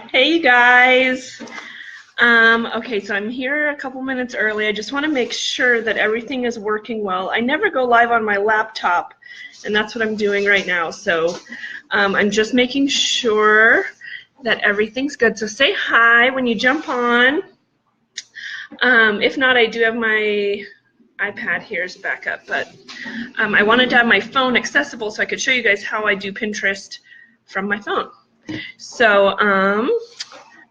Hey, you guys. Okay, so I'm here a couple minutes early. I just want to make sure that everything is working well. I never go live on my laptop, and that's what I'm doing right now. So I'm just making sure that everything's good. So say hi when you jump on. If not, I do have my iPad here as backup, but I wanted to have my phone accessible so I could show you guys how I do Pinterest from my phone. So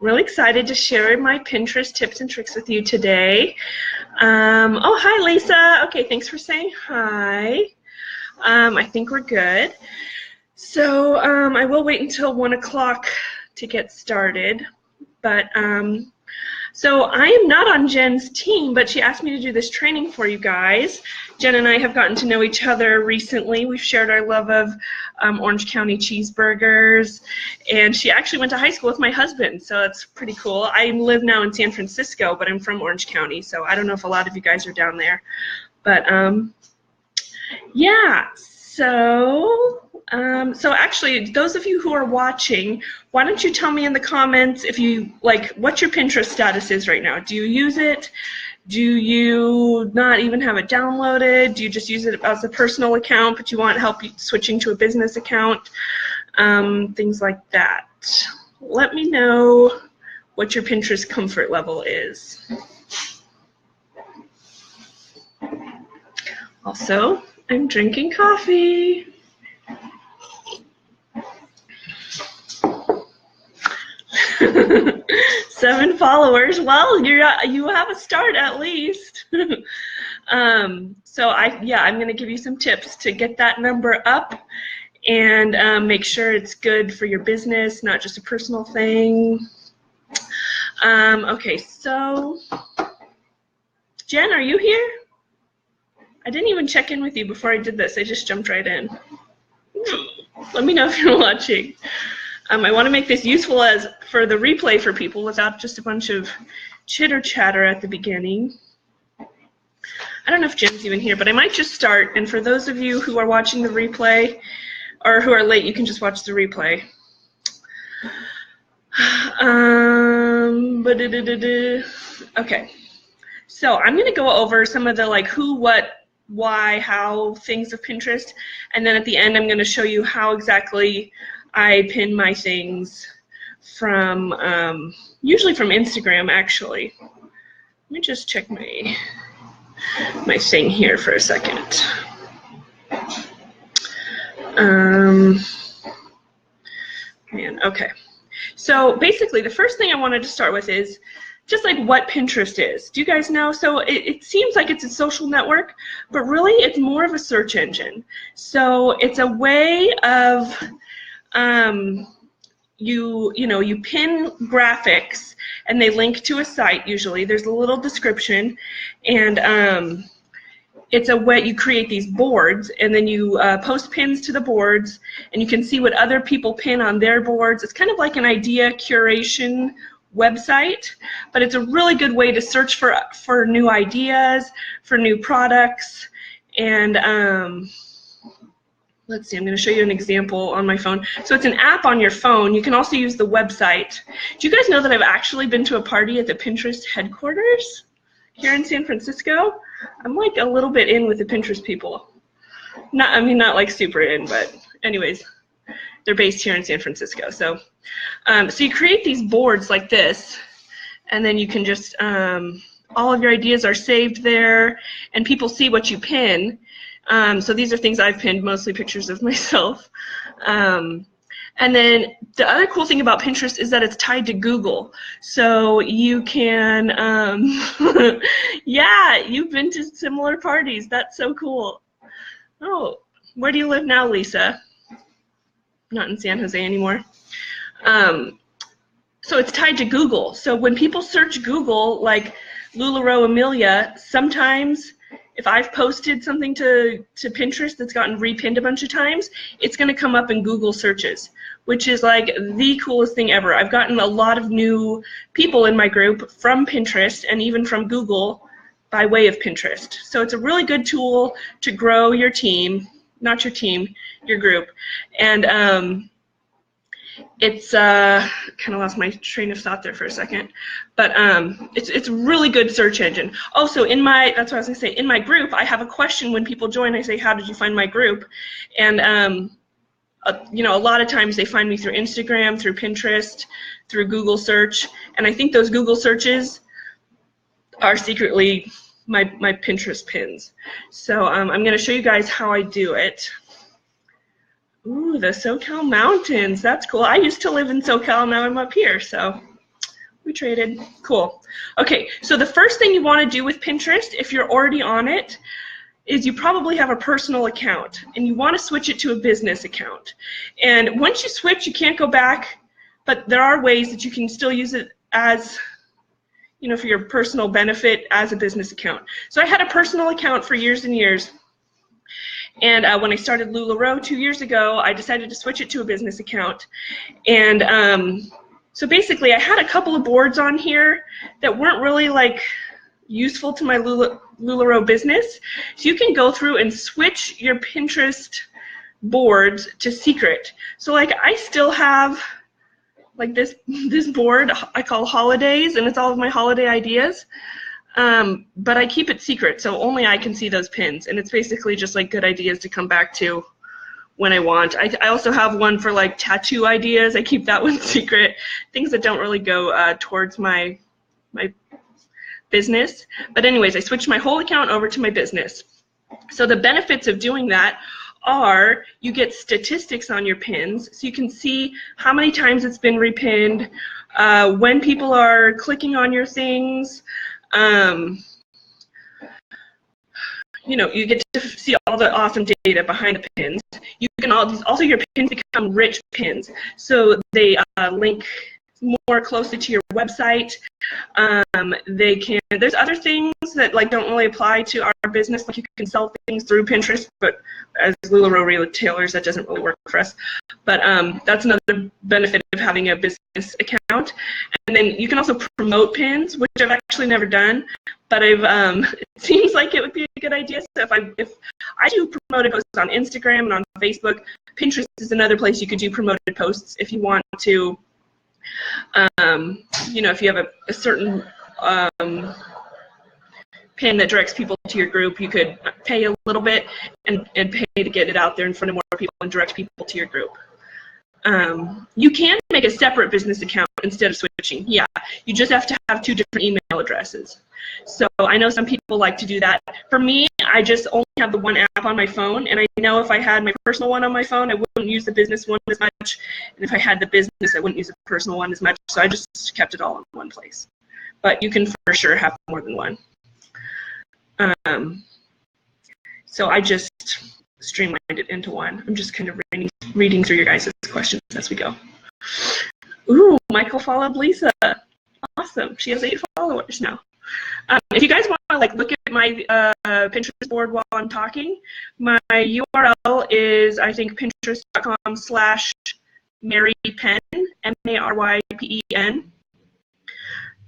really excited to share my Pinterest tips and tricks with you today. Oh, hi, Lisa. Okay, thanks for saying hi. I think we're good. So I will wait until 1 o'clock to get started. But so I am not on Jen's team, but she asked me to do this training for you guys. Jen and I have gotten to know each other recently. We've shared our love of Orange County cheeseburgers, and she actually went to high school with my husband, so that's pretty cool. I live now in San Francisco, but I'm from Orange County, so I don't know if a lot of you guys are down there. But yeah, so actually, those of you who are watching, why don't you tell me in the comments if you what your Pinterest status is right now? Do you use it? Do you not even have it downloaded? Do you just use it as a personal account, but you want help switching to a business account? Things like that. Let me know what your Pinterest comfort level is. Also, I'm drinking coffee. Seven followers. Well, you have a start at least. So I'm going to give you some tips to get that number up and make sure it's good for your business, not just a personal thing. Okay, so Jen, are you here? I didn't even check in with you before I did this. I just jumped right in. Let me know if you're watching. I want to make this useful for the replay for people without just a bunch of chitter chatter at the beginning. I don't know if Jen's even here, but I might just start. And for those of you who are watching the replay or who are late, you can just watch the replay. Okay, so I'm going to go over some of the who, what, why, how things of Pinterest, and then at the end I'm going to show you how exactly I pin my things from, usually from Instagram, actually. Let me just check my thing here for a second. Okay. So basically, the first thing I wanted to start with is just what Pinterest is. Do you guys know? So it seems like it's a social network, but really it's more of a search engine. So it's a way of you pin graphics and they link to a site usually. There's a little description, and it's a way you create these boards, and then you post pins to the boards, and you can see what other people pin on their boards. It's kind of like an idea curation website, but it's a really good way to search for new ideas, for new products, and let's see, I'm going to show you an example on my phone. So it's an app on your phone. You can also use the website. Do you guys know that I've actually been to a party at the Pinterest headquarters here in San Francisco? I'm a little bit in with the Pinterest people. Not super in, but anyways, they're based here in San Francisco. So, so you create these boards like this, and then you can just, all of your ideas are saved there, and people see what you pin. So these are things I've pinned, mostly pictures of myself. And then the other cool thing about Pinterest is that it's tied to Google. So you can, yeah, you've been to similar parties. That's so cool. Oh, where do you live now, Lisa? Not in San Jose anymore. So it's tied to Google. So when people search Google, like LuLaRoe Amelia, sometimes if I've posted something to Pinterest that's gotten repinned a bunch of times, it's going to come up in Google searches, which is the coolest thing ever. I've gotten a lot of new people in my group from Pinterest and even from Google by way of Pinterest. So it's a really good tool to grow your team, not your team, your group. And It's kind of lost my train of thought there for a second, but it's a really good search engine. Also, that's what I was gonna say. In my group, I have a question when people join. I say, "How did you find my group?" And you know, a lot of times they find me through Instagram, through Pinterest, through Google search, and I think those Google searches are secretly my Pinterest pins. So I'm going to show you guys how I do it. Ooh, the SoCal Mountains. That's cool. I used to live in SoCal. Now I'm up here. So we traded. Cool. Okay, so the first thing you want to do with Pinterest, if you're already on it, is you probably have a personal account, and you want to switch it to a business account. And once you switch, you can't go back, but there are ways that you can still use it as, you know, for your personal benefit as a business account. So I had a personal account for years and years. And when I started LuLaRoe 2 years ago, I decided to switch it to a business account. And so basically, I had a couple of boards on here that weren't really like useful to my LuLaRoe business. So you can go through and switch your Pinterest boards to secret. So like I still have like this board I call holidays, and it's all of my holiday ideas. But I keep it secret, so only I can see those pins, and it's basically just like good ideas to come back to when I want. I also have one for like tattoo ideas. I keep that one secret. Things that don't really go towards my business. But anyways, I switched my whole account over to my business. So the benefits of doing that are you get statistics on your pins, so you can see how many times it's been repinned, when people are clicking on your things. You know, you get to see all the awesome data behind the pins. You can also your pins become rich pins, so they link more closely to your website. There's other things that like don't really apply to our business, like you can sell things through Pinterest, but as LuLaRoe retailers, that doesn't really work for us. But that's another benefit of having a business account. And then you can also promote pins, which I've actually never done, but it seems like it would be a good idea. So if I do promoted posts on Instagram and on Facebook, Pinterest is another place you could do promoted posts if you want to. You know, if you have a certain pin that directs people to your group, you could pay a little bit and pay to get it out there in front of more people and direct people to your group. You can make a separate business account instead of switching. Yeah, you just have to have 2 different email addresses. So I know some people like to do that. For me, I just only have the one app on my phone, and I know if I had my personal one on my phone, I wouldn't use the business one as much, and if I had the business, I wouldn't use the personal one as much, so I just kept it all in one place. But you can for sure have more than one. So I just streamlined it into one. I'm just kind of reading through your guys' questions as we go. Ooh, Michael followed Lisa. Awesome. She has 8 followers now. If you guys want to like look at my Pinterest board while I'm talking, my URL is I think pinterest.com/MaryPen, MaryPen.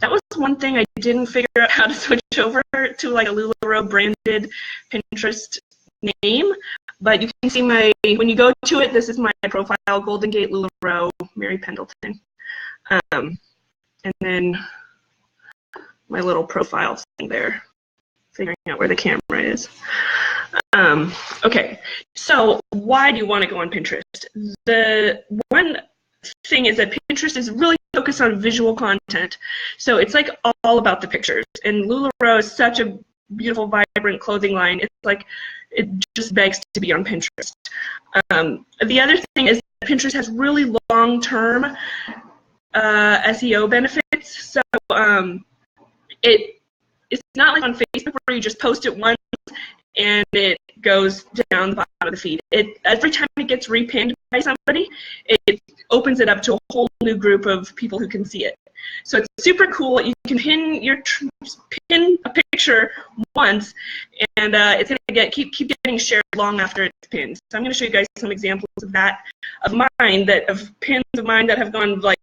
That was one thing I didn't figure out how to switch over to like a LuLaRoe branded Pinterest name, but you can see when you go to it, this is my profile, Golden Gate LuLaRoe, Mary Pendleton. And then my little profile thing there, figuring out where the camera is. Okay, so why do you want to go on Pinterest? The one thing is that Pinterest is really focused on visual content. So it's like all about the pictures. And LuLaRoe is such a beautiful, vibrant clothing line. It's like, it just begs to be on Pinterest. The other thing is that Pinterest has really long-term SEO benefits. So it's not like on Facebook where you just post it once and it goes down the bottom of the feed. Every time it gets repinned by somebody, it opens it up to a whole new group of people who can see it. So it's super cool. You can pin a picture once, and it's going to keep getting shared long after it's pinned. So I'm going to show you guys some examples of that, of pins of mine that have gone like,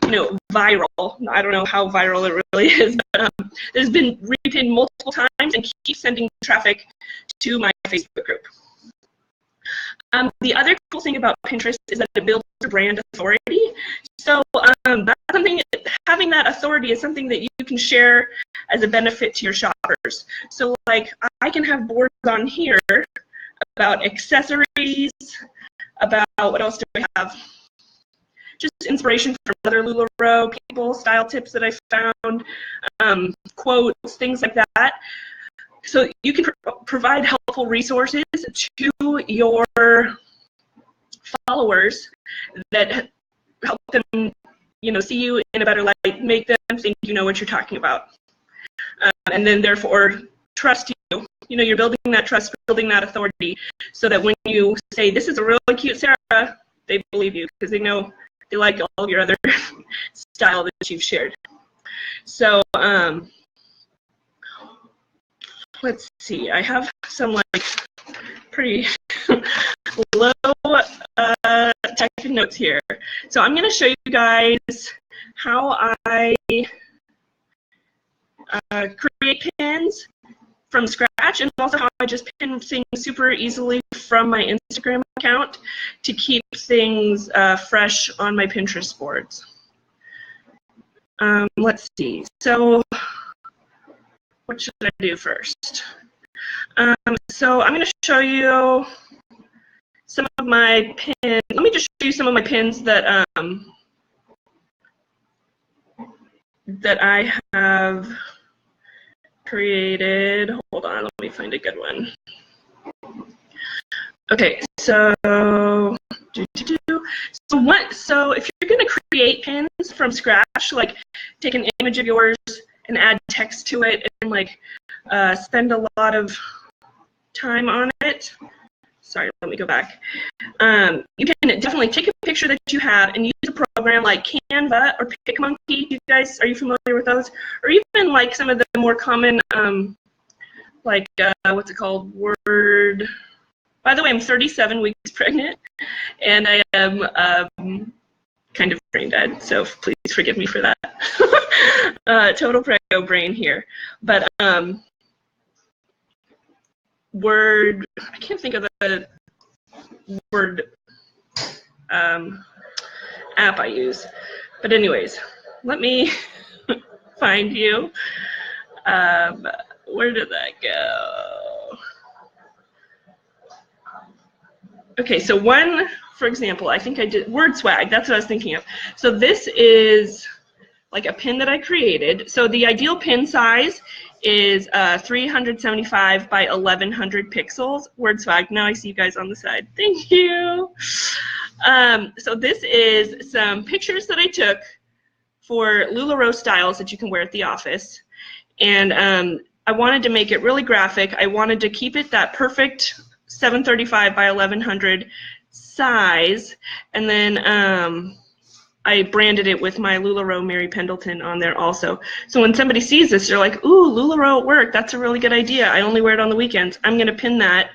you know, viral. I don't know how viral it really is, but it's been repinned multiple times and keeps sending traffic to my Facebook group. The other cool thing about Pinterest is that it builds brand authority. So that's something, having that authority is something that you can share as a benefit to your shoppers. So like I can have boards on here about accessories, about what else do we have? Just inspiration from other LuLaRoe people, style tips that I found, quotes, things like that. So you can provide helpful resources to your followers that help them, see you in a better light, make them think you know what you're talking about, and then therefore trust you. You're building that trust, building that authority, so that when you say this is a really cute Sarah, they believe you because they know they like all of your other style that you've shared. So let's see. I have some like pretty low typing notes here. So I'm going to show you guys how I create pins from scratch, and also how I just pin things super easily from my Instagram account to keep things fresh on my Pinterest boards. Let's see. So what should I do first? So I'm going to show you some of my pins. Let me just show you some of my pins that that I have created. Hold on, let me find a good one. Okay, so so if you're going to create pins from scratch, like take an image of yours and add text to it and like spend a lot of time on it. Sorry, let me go back. You can definitely take a picture that you have and use a program like Canva or PicMonkey. You guys, are you familiar with those? Or even like some of the more common, like what's it called? Word. By the way, I'm 37 weeks pregnant, and I am kind of brain dead, so please forgive me for that. Total prego brain here. But Word, I can't think of the Word app I use. But anyways, let me find you. Where did that go? Okay, so one, for example, I think I did Word Swag. That's what I was thinking of. So this is like a pin that I created. So the ideal pin size is 375 by 1100 pixels. Word Swag. Now I see you guys on the side. Thank you. So this is some pictures that I took for LuLaRoe styles that you can wear at the office. And I wanted to make it really graphic. I wanted to keep it that perfect 735 by 1100 size, and then I branded it with my LuLaRoe Mary Pendleton on there also. So when somebody sees this, they're like, ooh, LuLaRoe at work, that's a really good idea. I only wear it on the weekends. I'm going to pin that,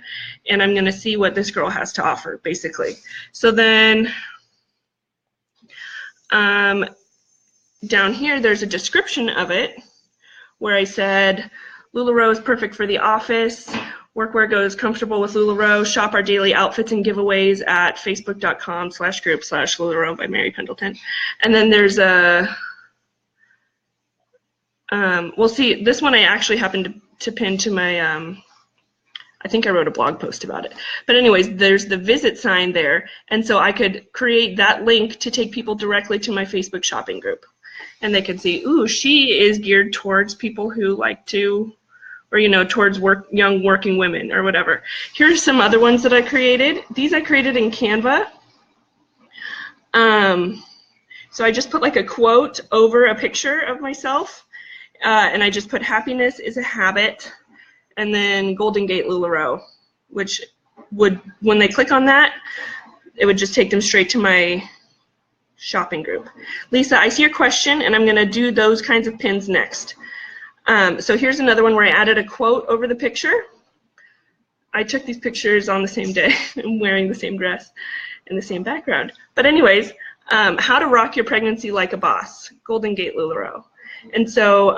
and I'm going to see what this girl has to offer, basically. So then down here, there's a description of it where I said, LuLaRoe is perfect for the office. Workwear goes comfortable with LuLaRoe. Shop our daily outfits and giveaways at facebook.com/group/LuLaRoe by Mary Pendleton. And then there's a, we'll see, this one I actually happened to pin to my, I think I wrote a blog post about it. But anyways, there's the visit sign there. And so I could create that link to take people directly to my Facebook shopping group. And they could see, ooh, she is geared towards people who like to, or, you know, towards young working women or whatever. Here's some other ones that I created. These I created in Canva. So I just put like a quote over a picture of myself, and I just put happiness is a habit, and then Golden Gate LuLaRoe, which would, when they click on that, it would just take them straight to my shopping group. Lisa, I see your question, and I'm going to do those kinds of pins next. So here's another one where I added a quote over the picture. I took these pictures on the same day. I'm wearing the same dress and the same background. But anyways, how to rock your pregnancy like a boss, Golden Gate LuLaRoe. And so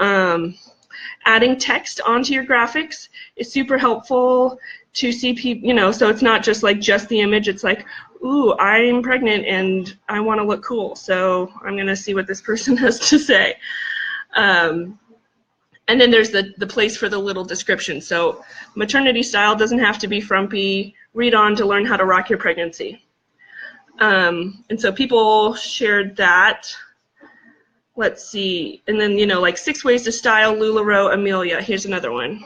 adding text onto your graphics is super helpful to see people, you know, so it's not just like just the image, it's like ooh, I'm pregnant and I want to look cool, so I'm going to see what this person has to say. And then there's the place for the little description. So maternity style doesn't have to be frumpy. Read on to learn how to rock your pregnancy. And so people shared that. Let's see. And then, you know, like 6 ways to style LuLaRoe Amelia. Here's another one.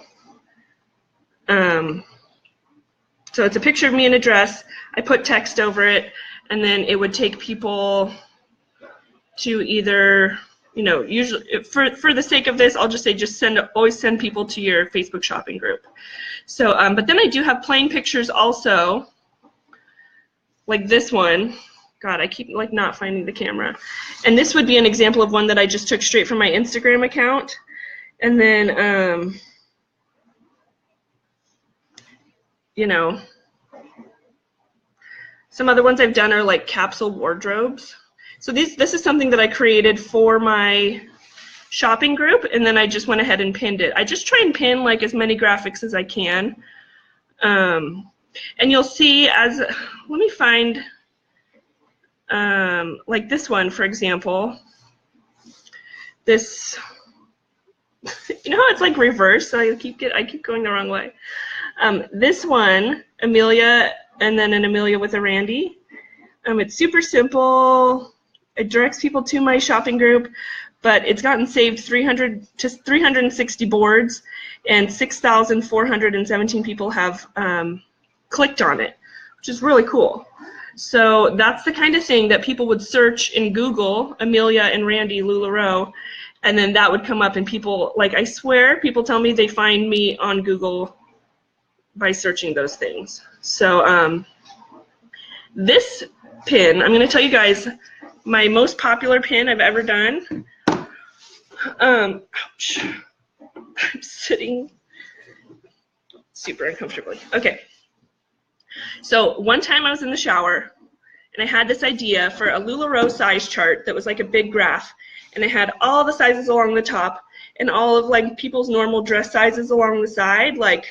So it's a picture of me in a dress. I put text over it, and then it would take people to either, you know, usually for the sake of this, I'll just say always send people to your Facebook shopping group. So, but then I do have plain pictures also, like this one. God, I keep like not finding the camera. And this would be an example of one that I just took straight from my Instagram account. And then, you know, some other ones I've done are like capsule wardrobes. So this is something that I created for my shopping group, and then I just went ahead and pinned it. I just try and pin like as many graphics as I can. And you'll see let me find like this one, for example. This, you know how it's like reverse? I keep going the wrong way. This one, Amelia, and then an Amelia with a Randy. It's super simple. It directs people to my shopping group, but it's gotten saved 360 boards, and 6,417 people have clicked on it, which is really cool. So that's the kind of thing that people would search in Google, Amelia and Randy LuLaRoe, and then that would come up, and people, like, I swear, people tell me they find me on Google by searching those things. So this pin, I'm going to tell you guys my most popular pin I've ever done. Ouch. I'm sitting super uncomfortably. Okay. So one time I was in the shower, and I had this idea for a LuLaRoe size chart that was like a big graph, and it had all the sizes along the top and all of like people's normal dress sizes along the side, like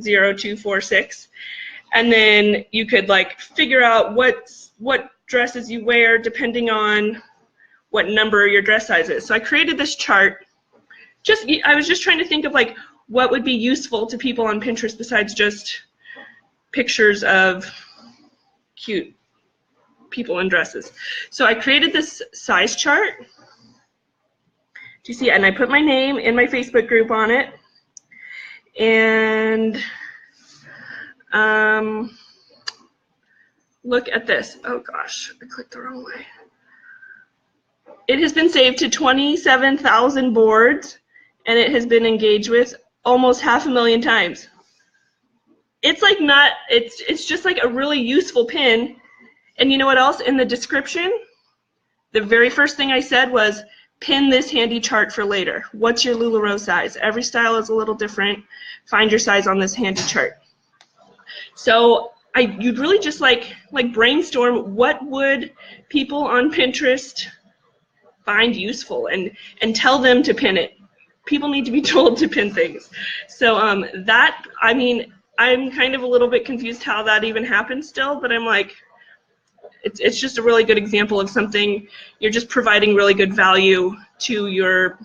0, 2, 4, 6. And then you could like figure out what dresses you wear depending on what number your dress size is. So I created this chart. I was just trying to think of like what would be useful to people on Pinterest besides just pictures of cute people in dresses. So I created this size chart. Do you see? And I put my name in my Facebook group on it. And look at this. Oh gosh, I clicked the wrong way. It has been saved to 27,000 boards, and it has been engaged with almost 500,000 times. It's like not, it's just like a really useful pin. And you know what else? In the description, the very first thing I said was, pin this handy chart for later. What's your LuLaRoe size? Every style is a little different. Find your size on this handy chart. So you'd really just like brainstorm what would people on Pinterest find useful, and tell them to pin it. People need to be told to pin things. So that, I mean, I'm kind of a little bit confused how that even happens still, but I'm like, it's just a really good example of something you're just providing really good value to your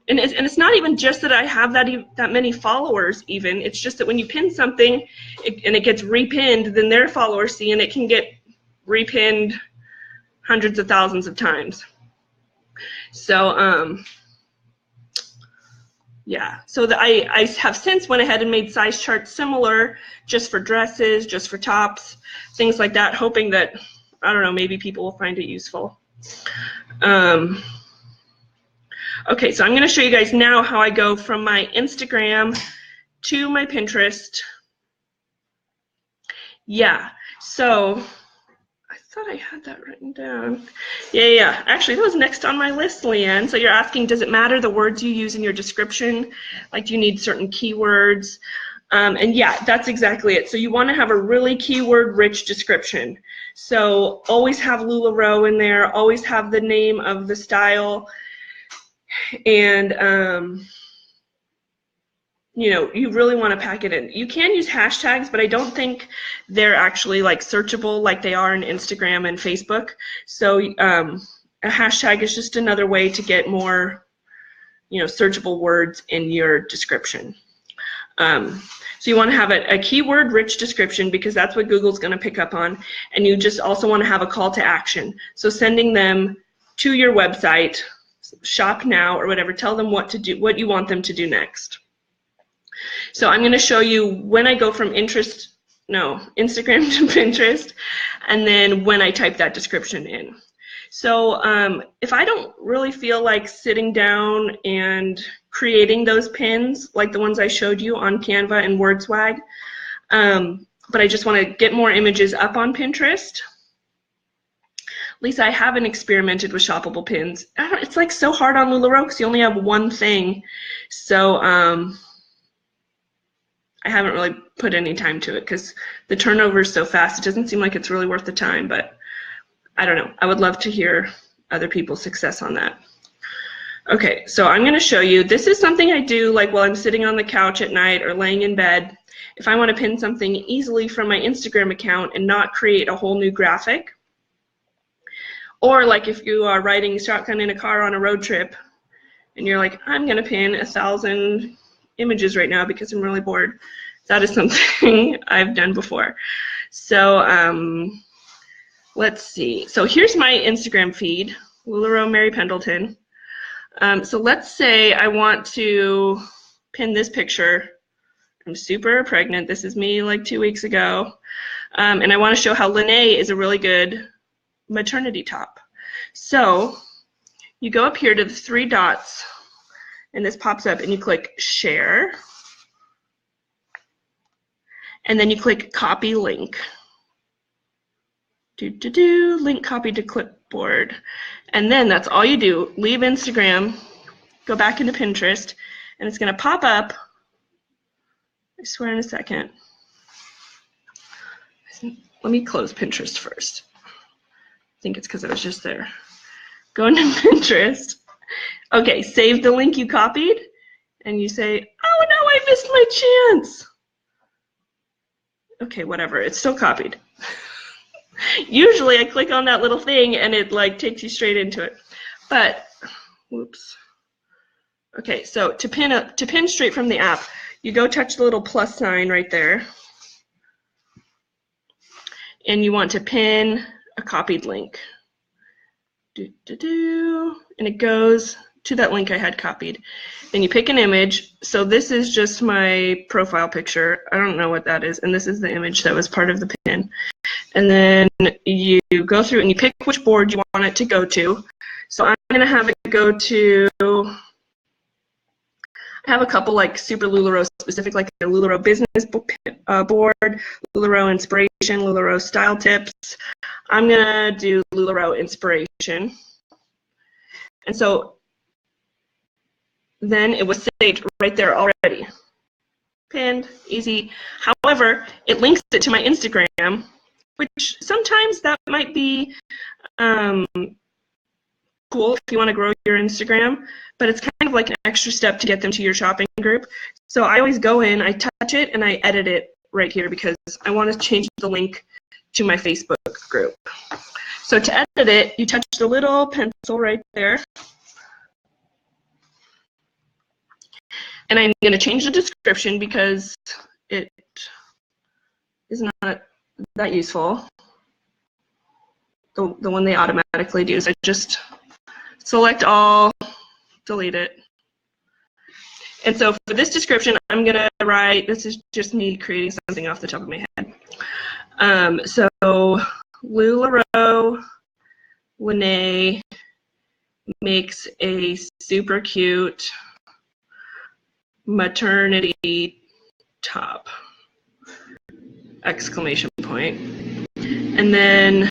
and it's not even just that I have that many followers even. It's just that when you pin something and it gets repinned, then their followers see, and it can get repinned hundreds of thousands of times. So yeah, so I have since went ahead and made size charts similar, just for dresses, just for tops, things like that, hoping that, I don't know, maybe people will find it useful. Okay, so I'm going to show you guys now how I go from my Instagram to my Pinterest. Yeah, so I thought I had that written down. Yeah. Actually, that was next on my list, Leanne. So you're asking, does it matter the words you use in your description? Like, do you need certain keywords? And yeah, that's exactly it. So you want to have a really keyword-rich description. So always have LuLaRoe in there. Always have the name of the style. And you know, you really want to pack it in. You can use hashtags, but I don't think they're actually like searchable like they are in Instagram and Facebook. So a hashtag is just another way to get more, you know, searchable words in your description. So you want to have a keyword-rich description because that's what Google's going to pick up on, and you just also want to have a call to action. So sending them to your website, shop now or whatever, tell them what to do, what you want them to do next. So I'm going to show you when I go from Instagram to Pinterest, and then when I type that description in. So if I don't really feel like sitting down and creating those pins like the ones I showed you on Canva and WordSwag, but I just want to get more images up on Pinterest, at least I haven't experimented with shoppable pins. It's like so hard on LuLaRoe because you only have one thing. So I haven't really put any time to it because the turnover is so fast. It doesn't seem like it's really worth the time, but I don't know. I would love to hear other people's success on that. Okay, so I'm going to show you. This is something I do like while I'm sitting on the couch at night or laying in bed. If I want to pin something easily from my Instagram account and not create a whole new graphic. Or like if you are riding shotgun in a car on a road trip and you're like, I'm going to pin 1,000 images right now because I'm really bored. That is something I've done before. So let's see. So here's my Instagram feed, LuLaRoe Mary Pendleton. So let's say I want to pin this picture. I'm super pregnant. This is me like 2 weeks ago. And I want to show how Lene is a really good maternity top. So you go up here to the 3 dots, and this pops up, and you click Share. And then you click Copy Link. Link copied to clipboard. And then that's all you do. Leave Instagram, go back into Pinterest, and it's going to pop up. I swear in a second. Let me close Pinterest first. I think it's because I was just there. Go into Pinterest. Okay, save the link you copied, and you say, oh no, I missed my chance. Okay, whatever, it's still copied. Usually I click on that little thing and it like takes you straight into it. But, whoops. Okay, so to pin straight from the app, you go touch the little plus sign right there. And you want to pin a copied link. And it goes to that link I had copied. Then you pick an image. So this is just my profile picture. I don't know what that is. And this is the image that was part of the pin. And then you go through and you pick which board you want it to go to. So I'm going to have it go to, I have a couple like super LuLaRoe specific, like the LuLaRoe business board, LuLaRoe inspiration, LuLaRoe style tips. I'm going to do LuLaRoe inspiration. And so then it was saved right there already. Pinned, easy. However, it links it to my Instagram, which sometimes that might be cool if you want to grow your Instagram, but it's kind of like an extra step to get them to your shopping group. So I always go in, I touch it, and I edit it right here because I want to change the link to my Facebook group. So to edit it, you touch the little pencil right there. And I'm going to change the description because it is not that useful. The one they automatically do is I just select all, delete it. And so for this description, I'm going to write, this is just me creating something off the top of my head. So LuLaRoe Lene makes a super cute maternity top, exclamation point. And then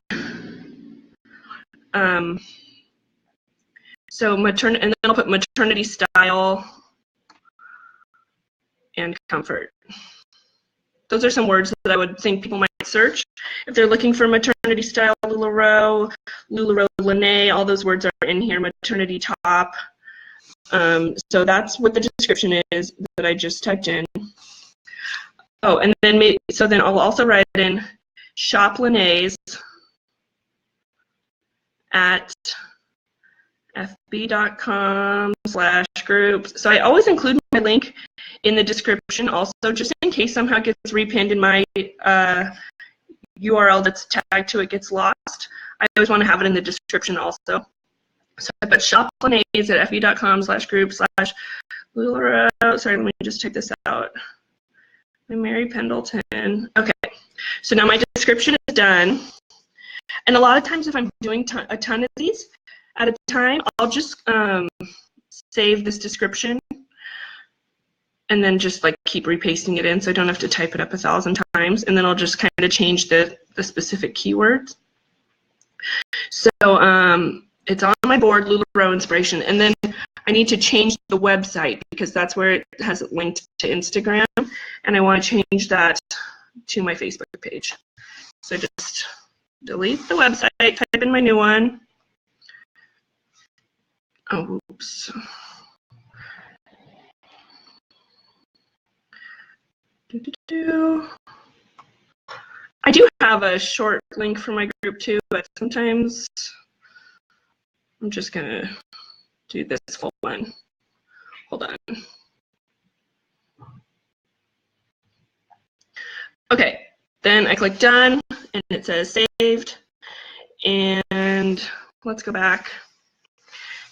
and then I'll put maternity style and comfort. Those are some words that I would think people might search if they're looking for maternity style LuLaRoe, LuLaRoe Lene. All those words are in here. Maternity top, So that's what the description is that I just typed in. Oh, and then then I'll also write in shop Linnaeus at fb.com/groups. So I always include my link in the description also, just in case somehow it gets repinned and my URL that's tagged to it gets lost. I always want to have it in the description also. So I put shop Linnaeus at fb.com/group/LuLaRoe. Sorry, let me just check this out. Mary Pendleton. Okay, so now my description is done. And a lot of times if I'm doing a ton of these at a time, I'll just save this description and then just like keep repasting it in so I don't have to type it up 1,000 times. And then I'll just kind of change the specific keywords. So it's on my board, LuLaRoe Inspiration. And then I need to change the website because that's where it has it linked to Instagram. And I want to change that to my Facebook page. So just delete the website, type in my new one. Oh, oops. I do have a short link for my group too, but sometimes I'm just gonna do this full one. Hold on. Okay, then I click done and it says saved. And let's go back.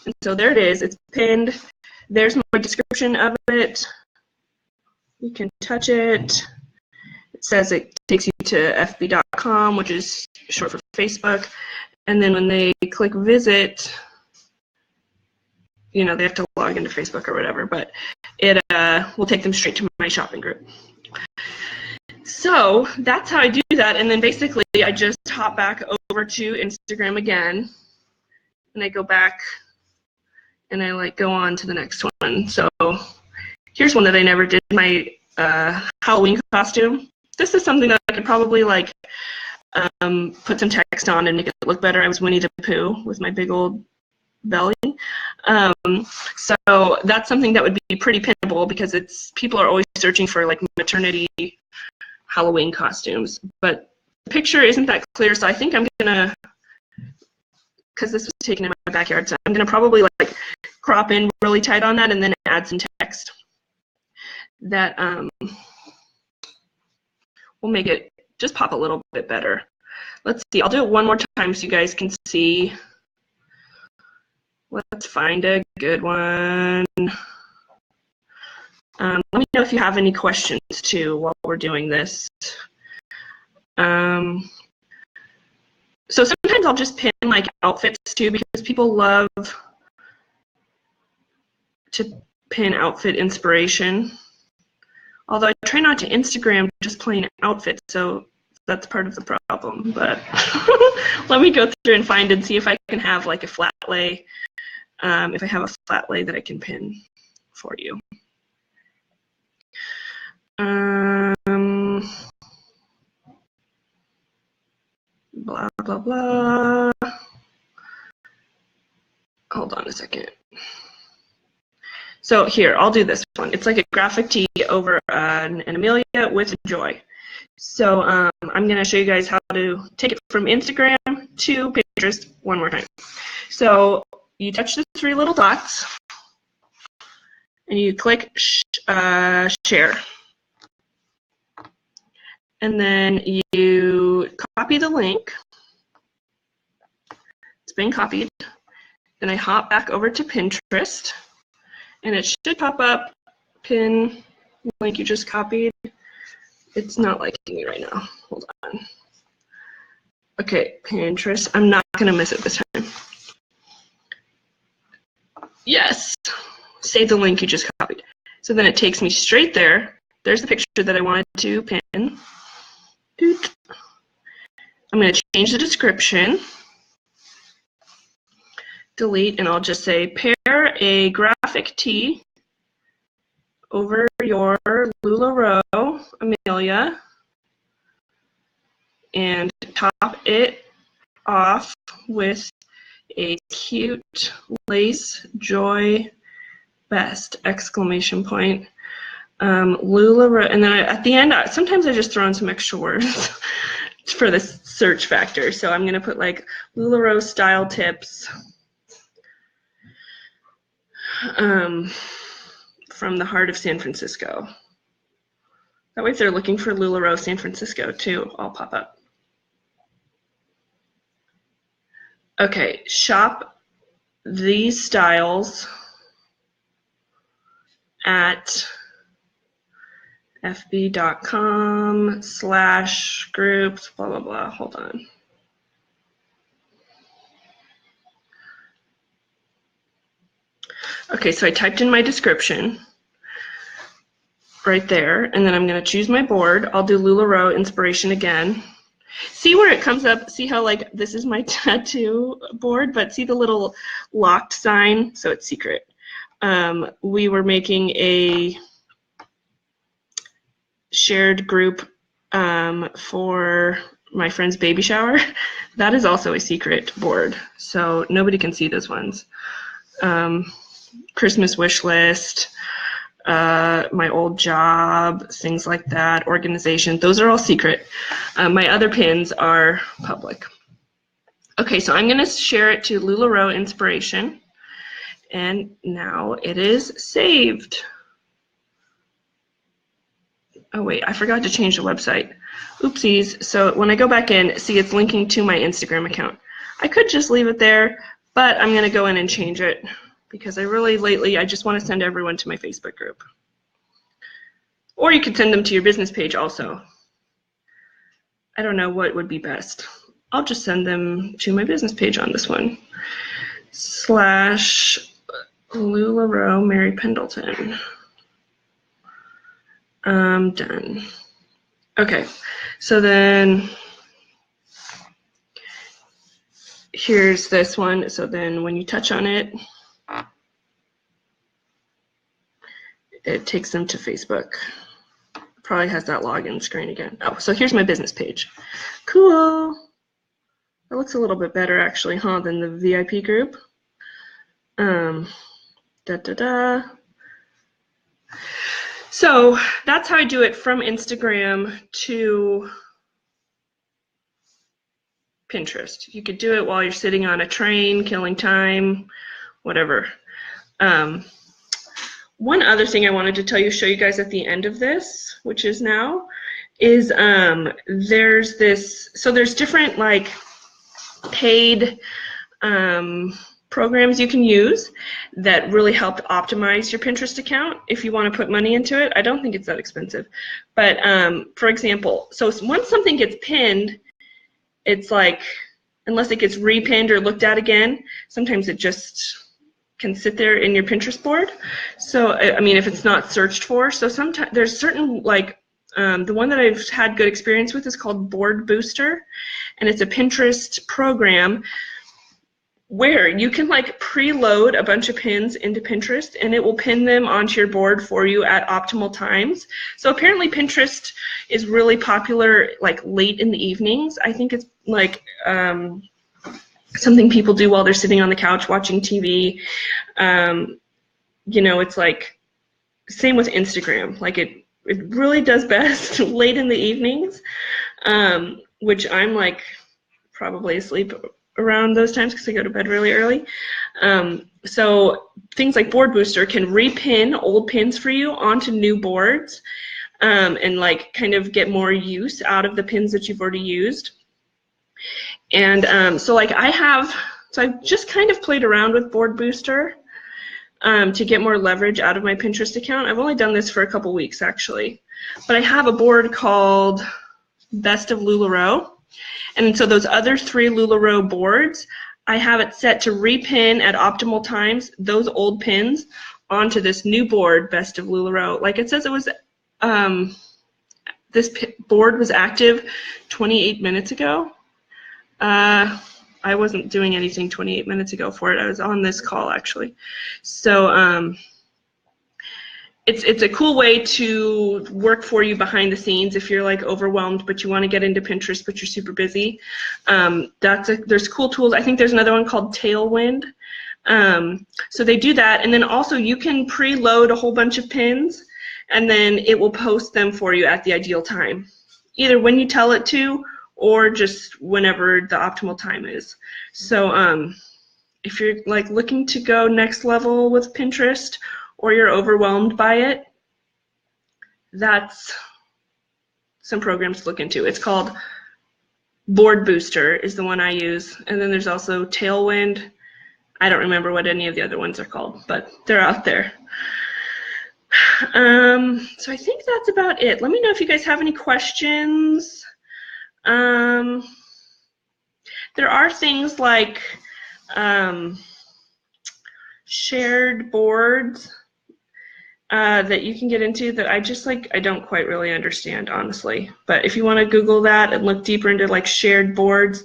And so there it is, it's pinned. There's my description of it. You can touch it. It says it takes you to fb.com, which is short for Facebook. And then when they click visit, you know, they have to log into Facebook or whatever, but it will take them straight to my shopping group. So that's how I do that. And then basically I just hop back over to Instagram again, and I go back and I like go on to the next one. So here's one that I never did, my Halloween costume. This is something that I could probably like put some text on and make it look better. I was Winnie the Pooh with my big old belly. So that's something that would be pretty pinnable because people are always searching for like maternity Halloween costumes. But the picture isn't that clear, so I think I'm gonna, because this was taken in my backyard, so I'm gonna probably like crop in really tight on that and then add some text that will make it just pop a little bit better. Let's see, I'll do it one more time so you guys can see. Let's find a good one. Let me know if you have any questions too while we're doing this. So sometimes I'll just pin like outfits too because people love to pin outfit inspiration. Although I try not to Instagram just plain outfits, so that's part of the problem. But let me go through and find and see if I can have like a flat lay. If I have a flat lay that I can pin for you. Blah, blah, blah. Hold on a second. So here, I'll do this one. It's like a graphic tee over an Amelia with Joy. So I'm going to show you guys how to take it from Instagram to Pinterest one more time. So you touch the 3 little dots, and you click share. And then you copy the link. It's been copied. Then I hop back over to Pinterest, and it should pop up, pin link you just copied. It's not liking me right now. Hold on. Okay, Pinterest. I'm not going to miss it this time. Yes. Save the link you just copied. So then it takes me straight there. There's the picture that I wanted to pin. I'm going to change the description. Delete, and I'll just say pair a graphic tee over your LuLaRoe Amelia and top it off with a cute lace Joy best, exclamation point. LuLaRoe, and then at the end, sometimes I just throw in some extra words for the search factor. So I'm going to put like LuLaRoe style tips from the heart of San Francisco. That way if they're looking for LuLaRoe San Francisco too, I'll pop up. Okay, shop these styles at fb.com/groups, blah, blah, blah. Hold on. Okay, so I typed in my description right there, and then I'm going to choose my board. I'll do LuLaRoe inspiration again. See where it comes up? See how like this is my tattoo board, but see the little locked sign? So it's secret. We were making a shared group for my friend's baby shower. That is also a secret board, so nobody can see those ones. Christmas wish list, my old job, things like that, organization, those are all secret. My other pins are public. Okay, so I'm going to share it to LuLaRoe inspiration, and now it is saved. Oh wait, I forgot to change the website. Oopsies. So when I go back in, see it's linking to my Instagram account. I could just leave it there, but I'm going to go in and change it because I just want to send everyone to my Facebook group. Or you could send them to your business page also. I don't know what would be best. I'll just send them to my business page on this one. /LuLaRoe Mary Pendleton. Done. Okay, so then here's this one. So then when you touch on it, it takes them to Facebook. Probably has that login screen again. Oh, so here's my business page. Cool. That looks a little bit better actually, huh, than the VIP group. So that's how I do it from Instagram to Pinterest. You could do it while you're sitting on a train, killing time, whatever. One other thing I wanted to show you guys at the end of this, which is now, is there's different like paid programs you can use that really help optimize your Pinterest account if you want to put money into it. I don't think it's that expensive. But for example, so once something gets pinned, it's like, unless it gets repinned or looked at again, sometimes it just can sit there in your Pinterest board. So, I mean, if it's not searched for. So sometimes there's certain, like, the one that I've had good experience with is called Board Booster, and it's a Pinterest program where you can like preload a bunch of pins into Pinterest and it will pin them onto your board for you at optimal times. So apparently Pinterest is really popular like late in the evenings. I think it's like something people do while they're sitting on the couch watching TV. You know, it's like same with Instagram. Like it really does best late in the evenings, which I'm like probably asleep around those times because I go to bed really early. So things like Board Booster can repin old pins for you onto new boards and like kind of get more use out of the pins that you've already used. And so like I've just kind of played around with Board Booster to get more leverage out of my Pinterest account. I've only done this for a couple weeks actually, but I have a board called Best of LuLaRoe. And so those other 3 LuLaRoe boards, I have it set to repin at optimal times those old pins onto this new board, Best of LuLaRoe. Like it says it was, this board was active 28 minutes ago. I wasn't doing anything 28 minutes ago for it. I was on this call actually. So it's a cool way to work for you behind the scenes if you're like overwhelmed but you want to get into Pinterest but you're super busy. There's cool tools. I think there's another one called Tailwind So they do that, and then also you can preload a whole bunch of pins, and then it will post them for you at the ideal time, either when you tell it to or just whenever the optimal time is. So if you're like looking to go next level with Pinterest, or you're overwhelmed by it, that's some programs to look into. It's called Board Booster is the one I use, and then there's also Tailwind. I don't remember what any of the other ones are called, but they're out there. So I think that's about it. Let me know if you guys have any questions. There are things like shared boards that you can get into that I don't quite really understand, honestly. But if you want to Google that and look deeper into like shared boards,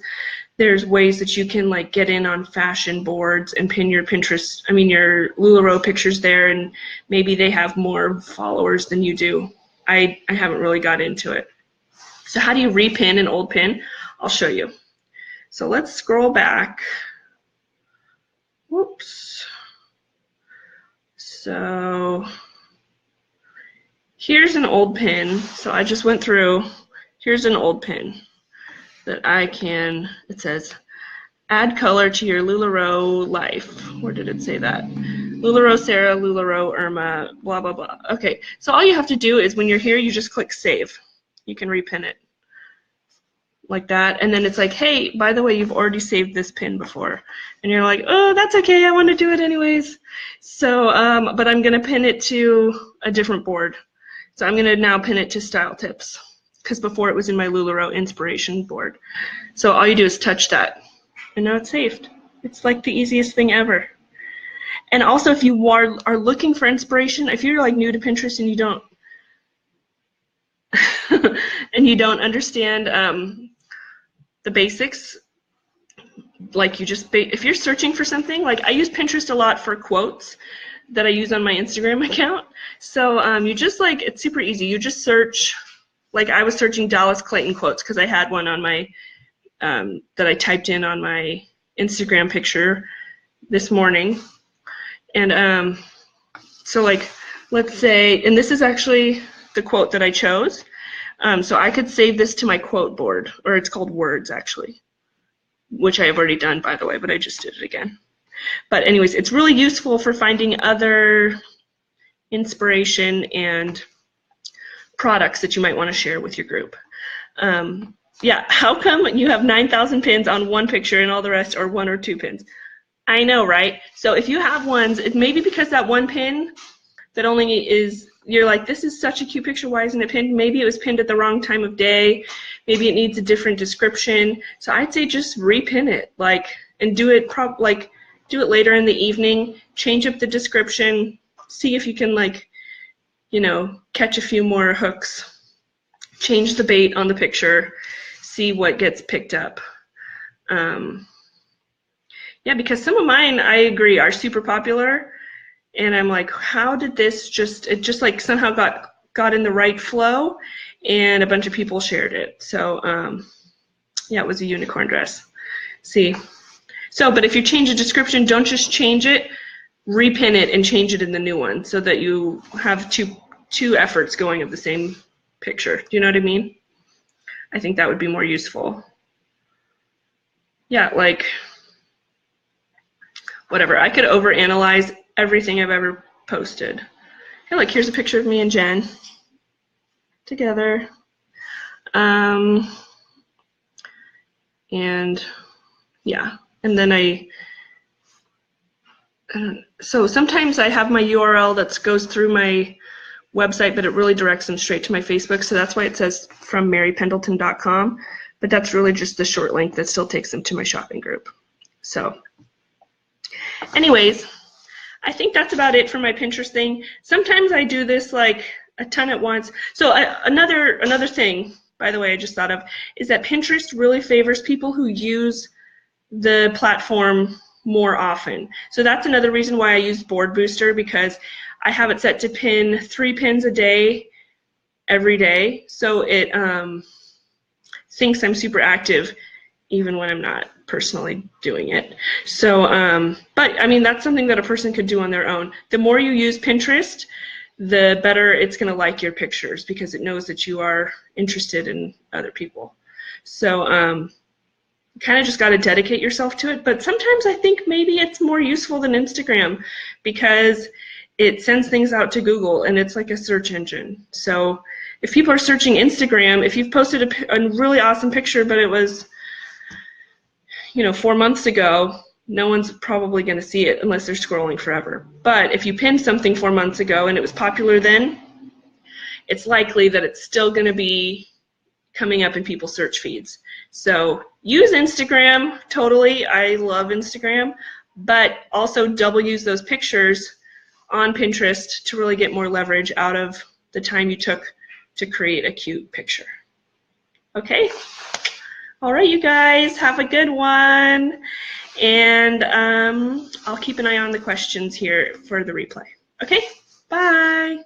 there's ways that you can like get in on fashion boards and pin your Pinterest, your LuLaRoe pictures there, and maybe they have more followers than you do. I haven't really got into it. So how do you repin an old pin? I'll show you. So let's scroll back. Whoops. So here's an old pin. So I just went through. Here's an old pin that I can, it says, add color to your LuLaRoe life. Where did it say that? LuLaRoe Sarah, LuLaRoe Irma, blah, blah, blah. Okay, so all you have to do is when you're here, you just click save. You can repin it like that. And then it's like, hey, by the way, you've already saved this pin before. And you're like, oh, that's okay, I want to do it anyways. So, but I'm going to pin it to a different board. So I'm going to now pin it to Style Tips, because before it was in my LuLaRoe inspiration board. So all you do is touch that, and now it's saved. It's like the easiest thing ever. And also, if you are looking for inspiration, if you're like new to Pinterest and you don't understand the basics, like if you're searching for something, like I use Pinterest a lot for quotes that I use on my Instagram account. So you just it's super easy. You just search. Like I was searching Dallas Clayton quotes because I had one on my that I typed in on my Instagram picture this morning, and so like let's say, and this is actually the quote that I chose, so I could save this to my quote board, or it's called Words actually, which I have already done by the way, but I just did it again. But anyways, it's really useful for finding other inspiration and products that you might want to share with your group. Yeah, how come you have 9,000 pins on one picture and all the rest are 1 or 2 pins? I know, right? So if you have ones, it may be because that one pin that only is, you're like, this is such a cute picture, why isn't it pinned? Maybe it was pinned at the wrong time of day. Maybe it needs a different description. So I'd say just repin it, and do it do it later in the evening, change up the description, see if you can catch a few more hooks, change the bait on the picture, see what gets picked up. Yeah, because some of mine, I agree, are super popular, and I'm like, how did this it just somehow got in the right flow, and a bunch of people shared it. So yeah, it was a unicorn dress. See, so but if you change the description, don't just change it, repin it and change it in the new one, so that you have two efforts going of the same picture. Do you know what I mean? I think that would be more useful. Yeah, whatever. I could overanalyze everything I've ever posted. Hey, here's a picture of me and Jen together. And yeah, and then so sometimes I have my URL that goes through my website, but it really directs them straight to my Facebook, so that's why it says from marypendleton.com, but that's really just the short link that still takes them to my shopping group. So anyways, I think that's about it for my Pinterest thing. Sometimes I do this a ton at once. So another thing, by the way, I just thought of, is that Pinterest really favors people who use the platform more often. So that's another reason why I use Board Booster, because I have it set to pin 3 pins a day every day. So it thinks I'm super active even when I'm not. personally doing it. So, but I mean, that's something that a person could do on their own. The more you use Pinterest, the better it's going to like your pictures because it knows that you are interested in other people. So kind of just got to dedicate yourself to it. But sometimes I think maybe it's more useful than Instagram because it sends things out to Google and it's like a search engine. So if people are searching Instagram, if you've posted a really awesome picture but it was, you know, 4 months ago, no one's probably going to see it unless they're scrolling forever. But if you pinned something 4 months ago and it was popular then, it's likely that it's still going to be coming up in people's search feeds. So use Instagram, totally. I love Instagram, but also double use those pictures on Pinterest to really get more leverage out of the time you took to create a cute picture. Okay? All right, you guys, have a good one. And I'll keep an eye on the questions here for the replay. Okay? Bye.